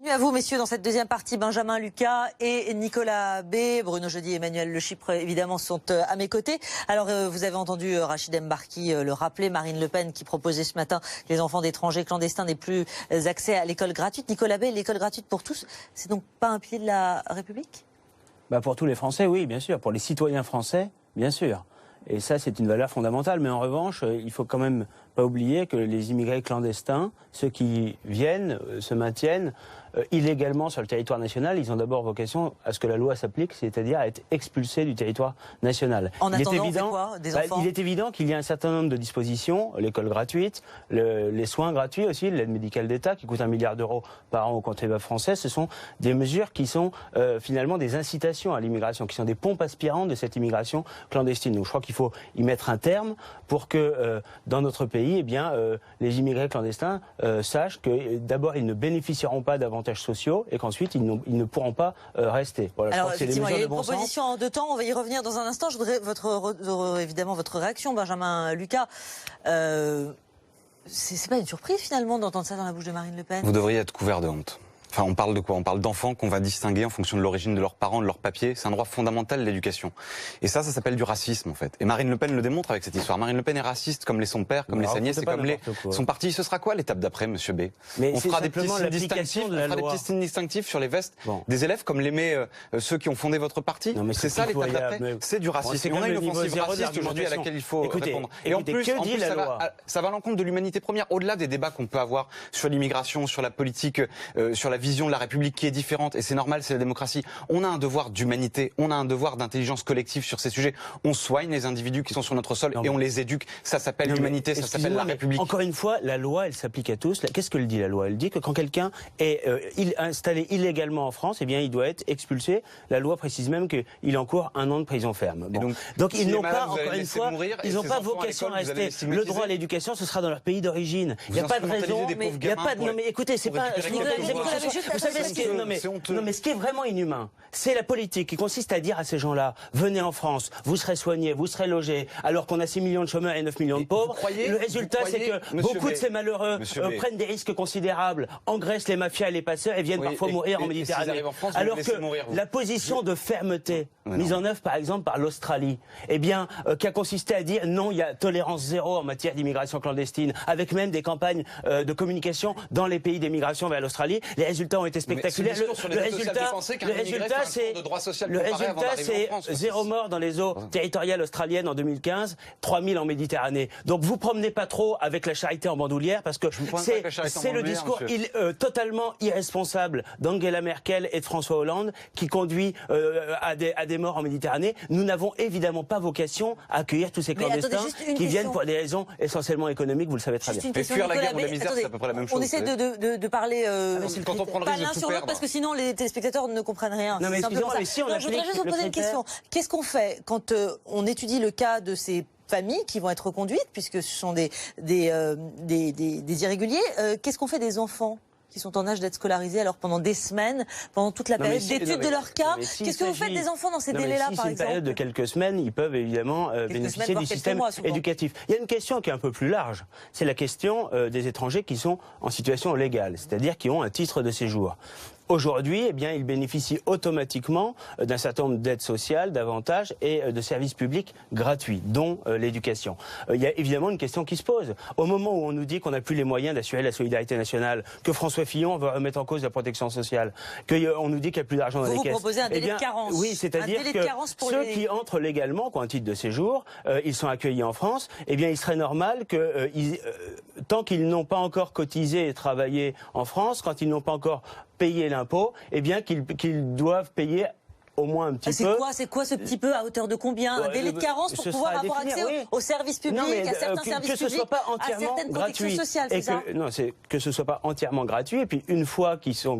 À vous, messieurs, dans cette deuxième partie, Benjamin Lucas et Nicolas B. Bruno Jeudi et Emmanuel Le Chypre, évidemment, sont à mes côtés. Alors, vous avez entendu Rachid Mbarki le rappeler, Marine Le Pen qui proposait ce matin que les enfants d'étrangers clandestins n'aient plus accès à l'école gratuite. Nicolas B, l'école gratuite pour tous, c'est donc pas un pilier de la République ? Pour tous les Français, oui, bien sûr. Pour les citoyens français, bien sûr. Et ça, c'est une valeur fondamentale. Mais en revanche, il faut quand même pas oublier que les immigrés clandestins, ceux qui viennent, se maintiennent illégalement sur le territoire national, ils ont d'abord vocation à ce que la loi s'applique, c'est-à-dire à être expulsés du territoire national. En attendant, on fait quoi, des enfants ? Il est évident qu'il y a un certain nombre de dispositions, l'école gratuite, les soins gratuits aussi, l'aide médicale d'État qui coûte 1 milliard d'euros par an aux contribuables français. Ce sont des mesures qui sont finalement des incitations à l'immigration, qui sont des pompes aspirantes de cette immigration clandestine. Donc je crois qu'il faut y mettre un terme pour que dans notre pays, les immigrés clandestins sachent que d'abord ils ne bénéficieront pas d'avantages sociaux et qu'ensuite ils ne pourront pas rester. Voilà, alors effectivement, il y a une proposition en deux temps, on va y revenir dans un instant. Je voudrais évidemment votre réaction, Benjamin Lucas. C'est pas une surprise finalement d'entendre ça dans la bouche de Marine Le Pen ? Vous devriez être couvert de honte. Enfin, on parle de quoi? On parle d'enfants qu'on va distinguer en fonction de l'origine de leurs parents, de leurs papiers. C'est un droit fondamental, l'éducation. Et ça s'appelle du racisme, en fait. Et Marine Le Pen le démontre avec cette histoire. Marine Le Pen est raciste, comme l'est son père, comme l'est sa nièce et comme l'est son parti. Ce sera quoi l'étape d'après, monsieur B? On fera des petits signes distinctifs sur les vestes des élèves, comme l'aimaient ceux qui ont fondé votre parti. C'est ça l'étape d'après. C'est du racisme. On a une offensive raciste aujourd'hui à laquelle il faut répondre. Et en plus, ça va à l'encontre de l'humanité première. Au-delà des débats qu'on peut avoir sur l'immigration, sur la politique, sur la vision de la République qui est différente, et c'est normal, c'est la démocratie. On a un devoir d'humanité, on a un devoir d'intelligence collective sur ces sujets. On soigne les individus qui sont sur notre sol et on les éduque. Ça s'appelle l'humanité, ça s'appelle la République. Encore une fois, la loi, elle s'applique à tous. Qu'est-ce que dit la loi? Elle dit que quand quelqu'un est installé illégalement en France, il doit être expulsé. La loi précise même qu'il encourt 1 an de prison ferme. Donc ils n'ont pas, encore une fois, ils n'ont pas vocation à rester. Le droit à l'éducation, ce sera dans leur pays d'origine. Il n'y a pas de raison. Il n'y a pas de. Non mais écoutez, c'est pas. Ce qui est vraiment inhumain, c'est la politique qui consiste à dire à ces gens-là, venez en France, vous serez soignés, vous serez logés, alors qu'on a 6 millions de chômeurs et 9 millions de pauvres. Le résultat, c'est que beaucoup de ces malheureux prennent des risques considérables, engraissent les mafias et les passeurs et viennent parfois mourir en Méditerranée. Alors que la position de fermeté mise en œuvre, par exemple, par l'Australie, qui a consisté à dire non, il y a tolérance zéro en matière d'immigration clandestine, avec même des campagnes de communication dans les pays d'émigration vers l'Australie, les résultats ont été spectaculaire. Le résultat, c'est 0 mort dans les eaux territoriales australiennes en 2015, 3000 en Méditerranée. Donc vous promenez pas trop avec la charité en bandoulière parce que c'est le discours totalement irresponsable d'Angela Merkel et de François Hollande qui conduit à des morts en Méditerranée. Nous n'avons évidemment pas vocation à accueillir tous ces clandestins qui viennent pour des raisons essentiellement économiques, vous le savez très bien. Et fuir la guerre ou la misère, c'est à peu près la même chose. On essaie de parler quand on prend le pas risque l'un de tout sur l'autre perdre. parce que sinon les téléspectateurs ne comprennent rien. Non mais excusez-moi, mais si on je voudrais juste vous poser une question. Qu'est-ce qu'on fait quand on étudie le cas de ces familles qui vont être reconduites, puisque ce sont des irréguliers? Qu'est-ce qu'on fait des enfants qui sont en âge d'être scolarisés alors pendant des semaines, pendant toute la période d'étude de leur cas? Qu'est-ce que vous faites des enfants dans ces délais-là, par exemple? Si c'est une période de quelques semaines, ils peuvent évidemment bénéficier du système éducatif. Il y a une question qui est un peu plus large. C'est la question des étrangers qui sont en situation légale, c'est-à-dire qui ont un titre de séjour. Aujourd'hui, ils bénéficient automatiquement d'un certain nombre d'aides sociales, d'avantages et de services publics gratuits, dont l'éducation. Il y a évidemment une question qui se pose. Au moment où on nous dit qu'on n'a plus les moyens d'assurer la solidarité nationale, que François Fillon veut remettre en cause la protection sociale, qu'on nous dit qu'il n'y a plus d'argent dans les caisses. Vous proposez un délai de carence. Oui, c'est-à-dire que ceux qui entrent légalement, qui ont un titre de séjour, ils sont accueillis en France, il serait normal que tant qu'ils n'ont pas encore cotisé et travaillé en France, quand ils n'ont pas encore payer l'impôt, qu'ils doivent payer au moins un petit peu. C'est quoi ce petit peu? À hauteur de combien? Un délai de carence pour pouvoir avoir accès aux services publics, à certains services publics, que ce soit pas entièrement gratuit. Sociales, c'est que ce soit pas entièrement gratuit. Et puis une fois qu'ils ont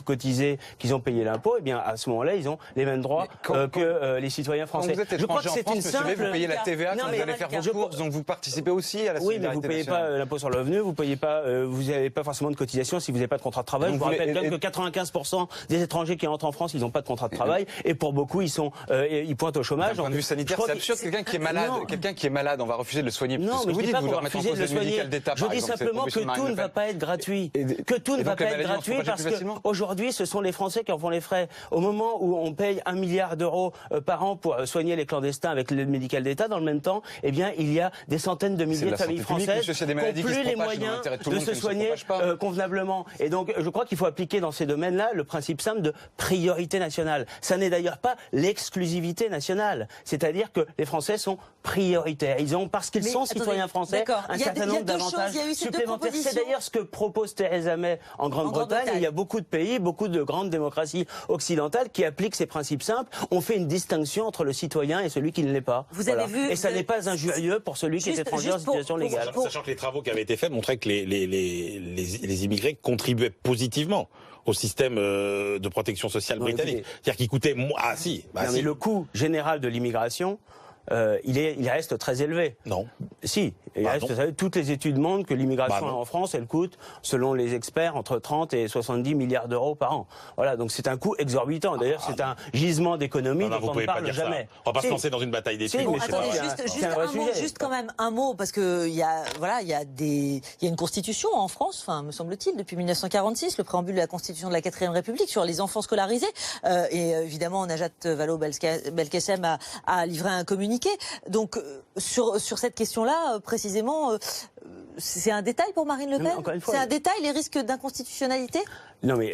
cotisé, qu'ils ont payé l'impôt, à ce moment-là, ils ont les mêmes droits que les citoyens français. Je crois que c'est une simple. Vous payez la TVA quand vous allez faire vos courses, donc vous participez aussi à la solidarité nationale. Oui, mais vous payez pas l'impôt sur le revenu, vous n'avez pas forcément de cotisation si vous n'avez pas de contrat de travail. Je vous rappelle quand même que 95% des étrangers qui entrent en France, ils n'ont pas de contrat de travail. et pour beaucoup, ils pointent au chômage. D'un point de vue sanitaire, c'est absurde. Quelqu'un qui est malade, on va refuser de le soigner. Non, mais je dis pas qu'on va refuser de le soigner. Je dis simplement que tout ne va pas être gratuit. Que tout ne va pas être gratuit parce qu'aujourd'hui, ce sont les Français qui en font les frais. Au moment où on paye 1 milliard d'euros par an pour soigner les clandestins avec l'aide médicale d'État, dans le même temps, eh bien, il y a des centaines de milliers de familles françaises qui n'ont plus les moyens de se soigner convenablement. Et donc, je crois qu'il faut appliquer dans ces domaines-là le principe simple de priorité nationale. Ça n'est d'ailleurs pas l'exclusivité nationale. C'est-à-dire que les Français sont prioritaires. Ils ont, parce qu'ils sont citoyens français, un certain nombre d'avantages supplémentaires. C'est d'ailleurs ce que propose Theresa May en Grande-Bretagne. Il y a beaucoup de pays, beaucoup de grandes démocraties occidentales qui appliquent ces principes simples. On fait une distinction entre le citoyen et celui qui ne l'est pas. Vous avez vu, et ça n'est pas injurieux pour celui qui est étranger en situation légale. Sachant que les travaux qui avaient été faits montraient que les immigrés contribuaient positivement au système de protection sociale britannique. C'est-à-dire qu'il coûtait moins... mais le coût général de l'immigration, il reste très élevé. Non. Si. Toutes les études montrent que l'immigration en France, elle coûte, selon les experts, entre 30 et 70 milliards d'euros par an. Voilà, donc c'est un coût exorbitant. D'ailleurs, c'est un gisement d'économie dont on ne parle jamais. On va pas se lancer dans une bataille des prix. Juste quand même un mot, parce que il y a une constitution en France, enfin, me semble-t-il, depuis 1946, le préambule de la constitution de la 4ème République sur les enfants scolarisés. Et évidemment, Najat Vallaud-Belkacem a livré un communiqué. Donc, sur cette question-là, précisément, c'est un détail pour Marine Le Pen. C'est un détail, les risques d'inconstitutionnalité. Non, mais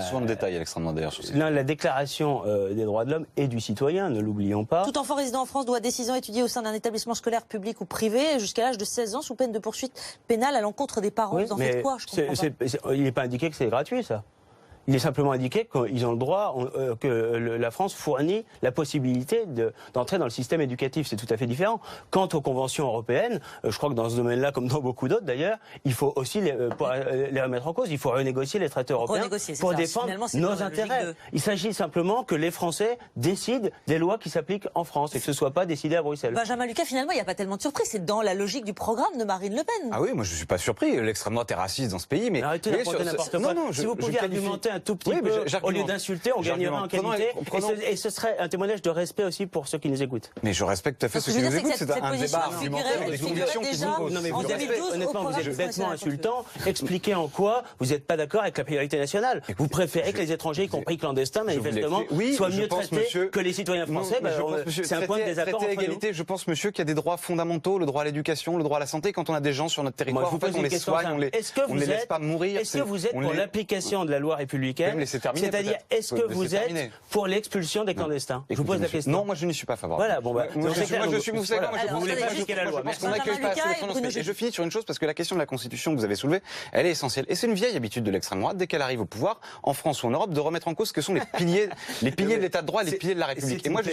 souvent de détails, extrêmement d'ailleurs. La déclaration des droits de l'homme et du citoyen, ne l'oublions pas. Tout enfant résidant en France doit dès 6 ans étudier au sein d'un établissement scolaire public ou privé jusqu'à l'âge de 16 ans sous peine de poursuite pénale à l'encontre des parents. Vous en faites quoi? Il n'est pas indiqué que c'est gratuit, ça. Il est simplement indiqué qu'ils ont le droit, que la France fournit la possibilité d'entrer dans le système éducatif. C'est tout à fait différent. Quant aux conventions européennes, je crois que dans ce domaine-là, comme dans beaucoup d'autres d'ailleurs, il faut aussi les remettre en cause. Il faut renégocier les traités européens pour défendre nos intérêts. Il s'agit simplement que les Français décident des lois qui s'appliquent en France et que ce ne soit pas décidé à Bruxelles. Benjamin Lucas, finalement, il n'y a pas tellement de surprise. C'est dans la logique du programme de Marine Le Pen. Ah oui, moi je ne suis pas surpris. L'extrême droite est raciste dans ce pays. Mais arrêtez de raconter n'importe quoi. Si vous pouviez argumenter un tout petit peu, au lieu d'insulter, on gagnerait en qualité. Et ce serait un témoignage de respect aussi pour ceux qui nous écoutent. Mais je respecte tout à fait ceux qui nous écoutent. C'est un débat argumentaire avec des convictions qui vous... Non mais honnêtement, vous êtes bêtement insultant. Expliquez en quoi vous n'êtes pas d'accord avec la priorité nationale. Vous préférez que les étrangers, y compris clandestins, manifestement, soient mieux traités que les citoyens français. C'est un point de désaccord entre nous. Je pense, monsieur, qu'il y a des droits fondamentaux, le droit à l'éducation, le droit à la santé. Quand on a des gens sur notre territoire, en fait, on les soigne, on les laisse pas mourir. Est-ce que vous êtes pour l'application de la loi républicaine? C'est-à-dire, est-ce que vous êtes pour l'expulsion des clandestins? Je vous pose la question. Non, moi je n'y suis pas favorable. Voilà, bon, vous voulez pas appliquer la loi. Je pense qu'on n'accueille pas assez les prononcés. Et je finis sur une chose, parce que la question de la Constitution que vous avez soulevée, elle est essentielle. Et c'est une vieille habitude de l'extrême droite, dès qu'elle arrive au pouvoir, en France ou en Europe, de remettre en cause ce que sont les piliers de l'État de droit, les piliers de la République. Et moi je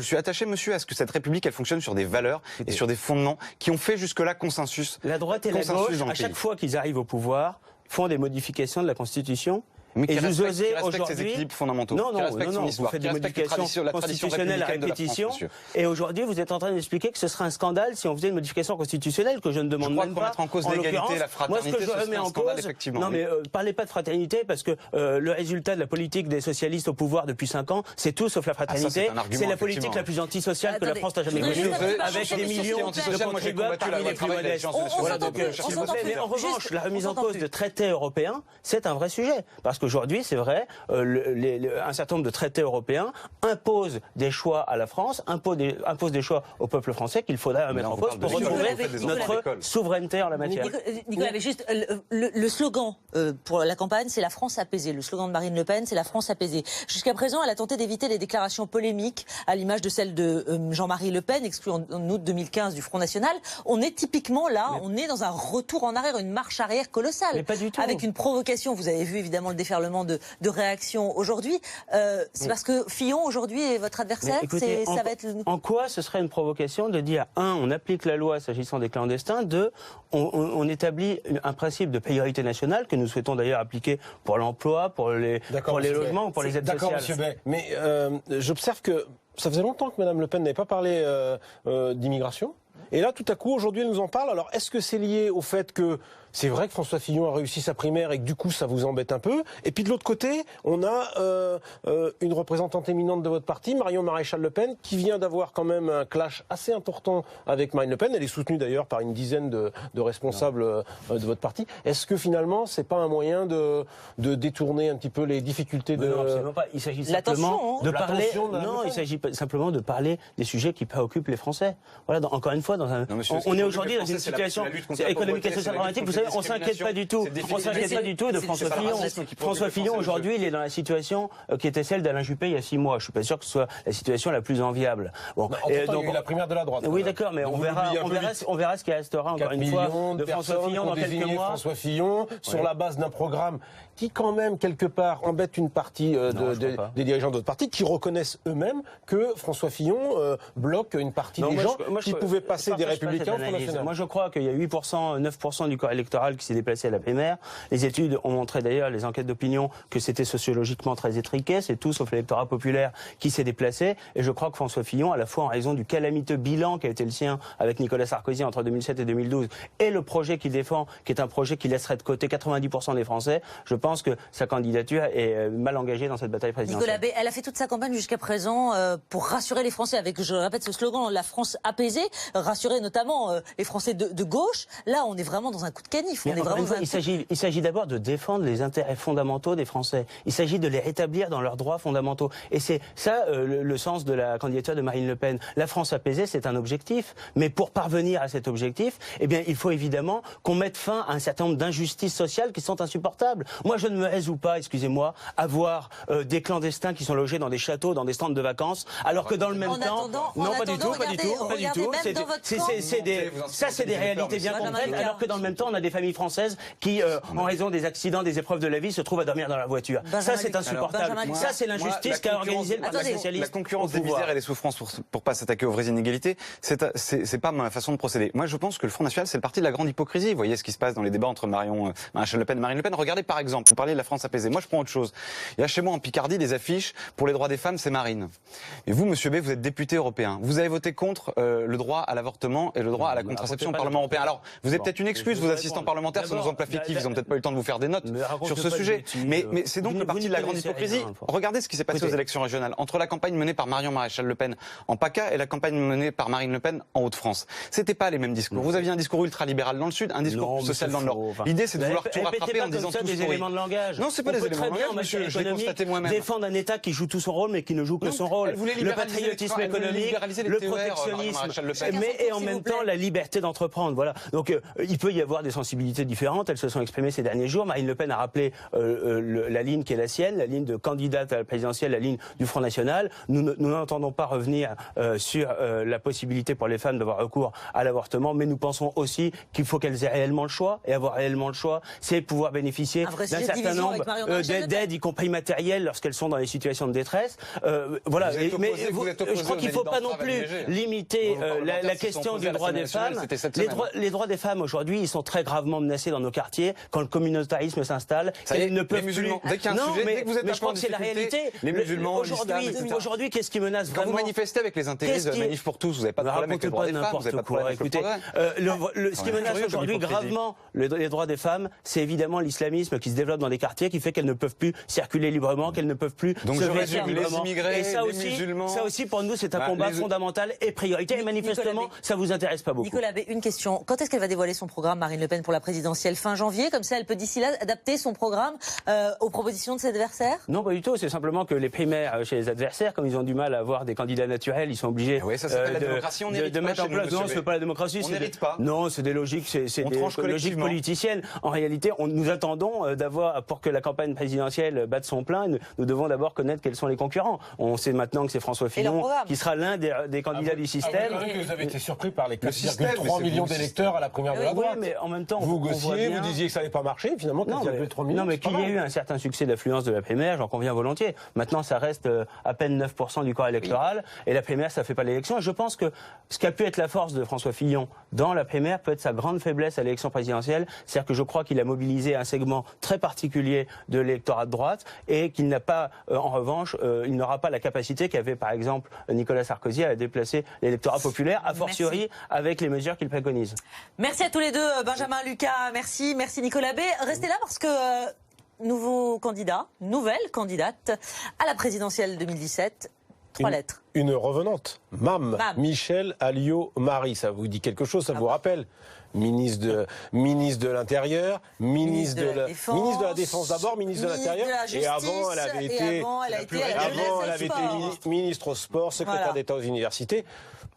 suis attaché, monsieur, à ce que cette République, elle fonctionne sur des valeurs et sur des fondements qui ont fait jusque-là consensus. La droite et la gauche, à chaque fois qu'ils arrivent au pouvoir, font des modifications de la Constitution. Mais qui respecte ses équilibres fondamentaux. Non, vous faites des modifications constitutionnelles à répétition. Et aujourd'hui, vous êtes en train d'expliquer que ce serait un scandale si on faisait une modification constitutionnelle que je ne demande même pas. Mettre en cause l'égalité, la fraternité, moi, ce que je remets en cause, non mais parlez pas de fraternité parce que le résultat de la politique des socialistes au pouvoir depuis 5 ans, c'est tout sauf la fraternité. C'est la politique la plus antisociale que la France n'a jamais connue, avec des millions de contribuables parmi les plus modestes. Voilà, donc s'il vous plaît. Mais en revanche, la remise en cause de traités européens, c'est un vrai sujet parce que aujourd'hui, c'est vrai, un certain nombre de traités européens imposent des choix à la France, imposent des choix au peuple français qu'il faudrait mettre en cause pour retrouver notre souveraineté en la matière. Nicolas, mais juste, le slogan pour la campagne, c'est la France apaisée. Le slogan de Marine Le Pen, c'est la France apaisée. Jusqu'à présent, elle a tenté d'éviter les déclarations polémiques, à l'image de celle de Jean-Marie Le Pen, exclu en août 2015 du Front National. On est typiquement là, on est dans un retour en arrière, une marche arrière colossale. Mais pas du tout. Avec une provocation, vous avez vu évidemment le déferlement de réaction aujourd'hui. C'est parce que Fillon aujourd'hui est votre adversaire. Écoutez, en quoi ce serait une provocation de dire 1, on applique la loi s'agissant des clandestins, 2, on établit un principe de priorité nationale que nous souhaitons d'ailleurs appliquer pour l'emploi, pour les logements ou pour les aides sociales. D'accord, monsieur Bay. Mais j'observe que ça faisait longtemps que Mme Le Pen n'avait pas parlé d'immigration. Et là, tout à coup, aujourd'hui, elle nous en parle. Alors, est-ce que c'est lié au fait que c'est vrai que François Fillon a réussi sa primaire et que du coup ça vous embête un peu. Et puis de l'autre côté, on a une représentante éminente de votre parti, Marion Maréchal-Le Pen, qui vient d'avoir quand même un clash assez important avec Marine Le Pen. Elle est soutenue d'ailleurs par une dizaine de responsables de votre parti. Est-ce que finalement c'est pas un moyen de détourner un petit peu les difficultés de... Non, absolument pas. Il s'agit simplement de parler. Non, il s'agit simplement de parler des sujets qui préoccupent les Français. Voilà, encore une fois, on est aujourd'hui dans une situation économique et sociale dramatique. Vous savez, on s'inquiète pas du tout. On s'inquiète pas du tout de François Fillon. François Fillon aujourd'hui, il est dans la situation qui était celle d'Alain Juppé il y a 6 mois. Je suis pas sûr que ce soit la situation la plus enviable. Bon, et donc, il y a eu la primaire de la droite. Oui, d'accord, mais on verra ce qui restera encore une fois de François Fillon dans quelques mois. François Fillon sur la base d'un programme qui quand même quelque part embête une partie des dirigeants d'autres partis qui reconnaissent eux-mêmes que François Fillon bloque une partie des gens qui pouvaient passer des Républicains au Front National. Moi je crois qu'il y a 8%, 9% du corps électoral qui s'est déplacé à la primaire. Les études ont montré d'ailleurs, les enquêtes d'opinion, que c'était sociologiquement très étriqué. C'est tout sauf l'électorat populaire qui s'est déplacé. Et je crois que François Fillon, à la fois en raison du calamiteux bilan qui a été le sien avec Nicolas Sarkozy entre 2007 et 2012, et le projet qu'il défend, qui est un projet qui laisserait de côté 90% des Français, je pense que sa candidature est mal engagée dans cette bataille présidentielle. Nicolas B, elle a fait toute sa campagne jusqu'à présent pour rassurer les Français avec, je répète ce slogan, la France apaisée, rassurer notamment les Français de gauche. Là, on est vraiment dans un coup de canif. Il s'agit d'abord de défendre les intérêts fondamentaux des Français. Il s'agit de les rétablir dans leurs droits fondamentaux. Et c'est ça le sens de la candidature de Marine Le Pen. La France apaisée, c'est un objectif. Mais pour parvenir à cet objectif, eh bien, il faut évidemment qu'on mette fin à un certain nombre d'injustices sociales qui sont insupportables. Moi, je ne me résous pas, excusez-moi, à voir des clandestins qui sont logés dans des châteaux, dans des stands de vacances, alors que dans le même temps... Non, pas du tout. Ça, c'est des réalités bien concrètes, alors que dans le même temps, on a des familles françaises qui, en raison des accidents, des épreuves de la vie, se trouvent à dormir dans la voiture. Ça, c'est insupportable. Ça, c'est l'injustice qu'a organisé le Parti socialiste. La concurrence des misères et des souffrances pour pas s'attaquer aux vraies inégalités, c'est pas ma façon de procéder. Moi, je pense que le Front National, c'est le parti de la grande hypocrisie. Vous voyez ce qui se passe dans les débats entre Maréchal Le Pen et Marine Le Pen. Regardez par exemple, vous parlez de la France apaisée. Moi, je prends autre chose. Il y a chez moi en Picardie des affiches pour les droits des femmes, c'est Marine. Et vous, Monsieur B, vous êtes député européen. Vous avez voté contre le droit à l'avortement et le droit à la contraception au Parlement européen. Alors, vous avez peut-être une excuse, vos assistants parlementaires sont dans un plat fictif, ils ont peut-être pas eu le temps de vous faire des notes sur ce sujet. Mais c'est donc le parti de la grande hypocrisie. Regardez ce qui s'est passé aux élections régionales entre la campagne menée par Marion Maréchal Le Pen en PACA et la campagne menée par Marine Le Pen en Hauts-de-France. C'était pas les mêmes discours. Vous aviez un discours ultralibéral dans le sud, un discours social dans le nord. L'idée, c'est de vouloir tout rattraper en disant tous des éléments de langage. Non, c'est pas des éléments de langage, monsieur. Je l'ai constaté moi-même. Défendre un État qui joue tout son rôle, mais qui ne joue que son rôle. Le patriotisme économique, le protectionnisme, mais et en même temps la liberté d'entreprendre. Voilà. Donc il peut y avoir des sensibilités différentes. Elles se sont exprimées ces derniers jours. Marine Le Pen a rappelé la ligne qui est la sienne, la ligne de candidate à la présidentielle, la ligne du Front National. Nous n'entendons pas revenir sur la possibilité pour les femmes d'avoir recours à l'avortement, mais nous pensons aussi qu'il faut qu'elles aient réellement le choix. Et avoir réellement le choix, c'est pouvoir bénéficier d'un certain nombre d'aides, y compris matérielles, lorsqu'elles sont dans des situations de détresse. Voilà. Mais je crois qu'il ne faut pas non plus limiter la question du droit des femmes. Les droits des femmes aujourd'hui, ils sont très gravement menacés dans nos quartiers quand le communautarisme s'installe. Ils ne peuvent plus. Dès qu'il y a un sujet, dès que vous êtes mais je crois que c'est la réalité. Les musulmans, aujourd'hui, qu'est-ce qui menace vraiment? Quand vous manifestez avec les intégristes de Manif pour tous, vous n'avez pas de problème avec les droits des femmes, vous n'avez pas de problème avec le progrès. Ce qui menace aujourd'hui gravement les droits des femmes, c'est évidemment l'islamisme qui se développe dans les quartiers, qui fait qu'elles ne peuvent plus circuler librement, qu'elles ne peuvent plus se vêtir librement. Et ça aussi, pour nous, c'est un combat fondamental et prioritaire. Et manifestement, ça vous intéresse pas beaucoup. Nicolas B, une question. Quand est-ce qu'elle va dévoiler son programme, Marine Le Pen, pour la présidentielle? Fin janvier? Comme ça, elle peut d'ici là adapter son programme aux propositions de ses adversaires? Non, pas du tout. C'est simplement que les primaires chez les adversaires, comme ils ont du mal à avoir des candidats naturels, ils sont obligés de mettre en place. Non, c'est pas la démocratie. On n'hérite pas. Non, c'est des logiques, c'est des logiques politiciennes. En réalité, nous attendons d'avoir, pour que la campagne présidentielle batte son plein, nous devons d'abord connaître quels sont les concurrents. On sait maintenant que c'est François Fillon qui sera l'un des candidats du système. Vous avez été surpris par les 4,3 millions d'électeurs à la primaire de la droite. Oui, mais en même temps, vous gossiez, vous disiez que ça n'allait pas marcher, finalement 4,3 millions. Non, mais qu'il y ait eu un certain succès d'affluence de la primaire, j'en conviens volontiers. Maintenant, ça reste à peine 9% du corps électoral, et la primaire, ça fait pas l'élection. Et je pense que ce qui a pu être la force de François Fillon dans la primaire peut être sa grande faiblesse à l'élection présidentielle. C'est-à-dire que je crois qu'il a mobilisé un segment très particulier de l'électorat de droite et qu'il n'a pas, en revanche, il n'aura pas la capacité qu'avait par exemple Nicolas Sarkozy à déplacer l'électorat populaire, a fortiori avec les mesures qu'il préconise. Merci à tous les deux, Benjamin Lucas, merci. Merci Nicolas B. Restez là parce que nouveau candidat, nouvelle candidate à la présidentielle 2017. 3 lettres. Une revenante. Mam. Michèle Alliot-Marie. Ça vous dit quelque chose, ça vous rappelle? Ministre de l'Intérieur, ministre de la Défense d'abord, ministre de l'Intérieur. Et avant, elle avait été ministre au sport, secrétaire d'État aux universités.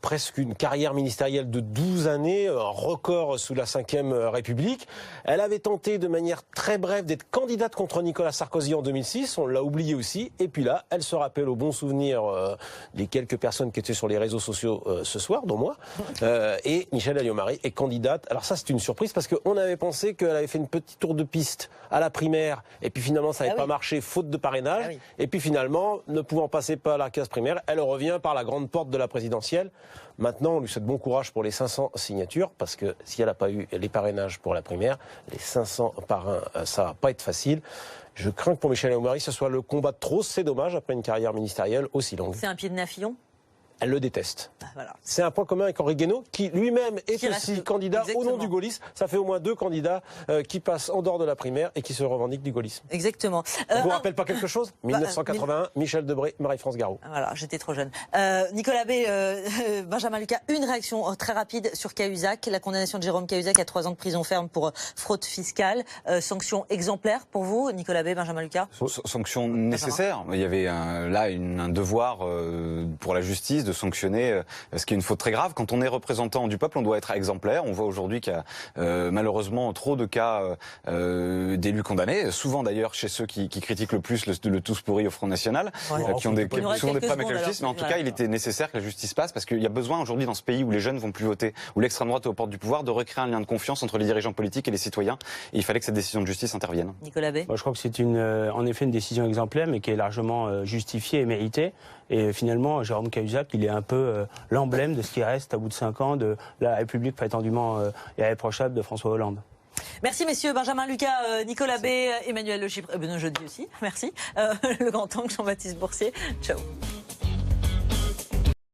Presque une carrière ministérielle de 12 années, un record sous la Ve République. Elle avait tenté de manière très brève d'être candidate contre Nicolas Sarkozy en 2006, on l'a oublié aussi. Et puis là, elle se rappelle au bon souvenir des quelques personnes qui étaient sur les réseaux sociaux ce soir, dont moi. Et Michèle Alliot-Marie est candidate. Alors ça, c'est une surprise parce qu'on avait pensé qu'elle avait fait une petite tour de piste à la primaire. Et puis finalement, ça n'avait pas marché, faute de parrainage. Et puis finalement, ne pouvant passer par la case primaire, elle revient par la grande porte de la présidentielle. Maintenant, on lui souhaite bon courage pour les 500 signatures, parce que si elle n'a pas eu les parrainages pour la primaire, les 500 parrains, ça va pas être facile. Je crains que pour Michèle Alliot-Marie, ce soit le combat de trop. C'est dommage, après une carrière ministérielle aussi longue. C'est un pied de nez à Fillon ? Elle le déteste. Voilà. C'est un point commun avec Henri Guénaud, qui lui-même est aussi candidat au nom du gaullisme. Ça fait au moins 2 candidats qui passent en dehors de la primaire et qui se revendiquent du gaullisme. Exactement. Ça vous rappelle pas quelque chose ? 1981, Michel Debré, Marie-France Garot. Voilà, j'étais trop jeune. Nicolas B, Benjamin Lucas, une réaction très rapide sur Cahuzac. La condamnation de Jérôme Cahuzac à 3 ans de prison ferme pour fraude fiscale. Sanction exemplaire pour vous, Nicolas B, Benjamin Lucas ? Sanction nécessaire. Il y avait un devoir pour la justice de sanctionner ce qui est une faute très grave. Quand on est représentant du peuple, on doit être exemplaire. On voit aujourd'hui qu'il y a malheureusement trop de cas d'élus condamnés, souvent d'ailleurs chez ceux qui critiquent le plus le tous pourri au Front National, qui ont souvent des problèmes avec la justice. Mais en tout cas, il était nécessaire que la justice passe, parce qu'il y a besoin aujourd'hui dans ce pays où les jeunes vont plus voter, où l'extrême droite est aux portes du pouvoir, de recréer un lien de confiance entre les dirigeants politiques et les citoyens. Et il fallait que cette décision de justice intervienne. Nicolas B. Moi, je crois que c'est en effet une décision exemplaire, mais qui est largement justifiée et méritée. Et finalement, Jérôme Cahuzac, il est un peu l'emblème de ce qui reste, à bout de 5 ans, de la République prétendument irréprochable de François Hollande. Merci messieurs, Benjamin Lucas, Nicolas B, Emmanuel Le Chypre, Benoît Jeudi aussi, merci. Le grand angle, Jean-Baptiste Boursier, ciao.